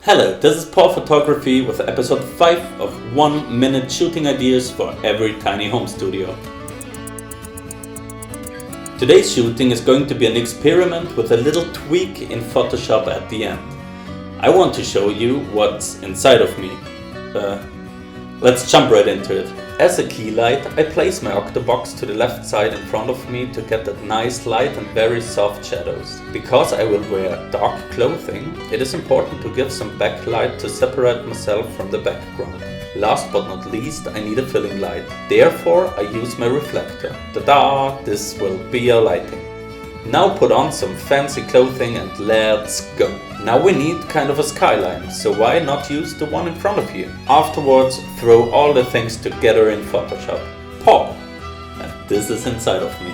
Hello, this is Paul Photography with episode 5 of 1 minute shooting ideas for every tiny home studio. Today's shooting is going to be an experiment with a little tweak in Photoshop at the end. I want to show you what's inside of me. Let's jump right into it. As a key light, I place my Octabox to the left side in front of me to get that nice light and very soft shadows. Because I will wear dark clothing, it is important to give some backlight to separate myself from the background. Last but not least, I need a filling light. Therefore, I use my reflector. Ta-da! This will be a lighting. Now put on some fancy clothing and let's go. Now we need kind of a skyline, so why not use the one in front of you? Afterwards, throw all the things together in Photoshop. Pop! And this is inside of me.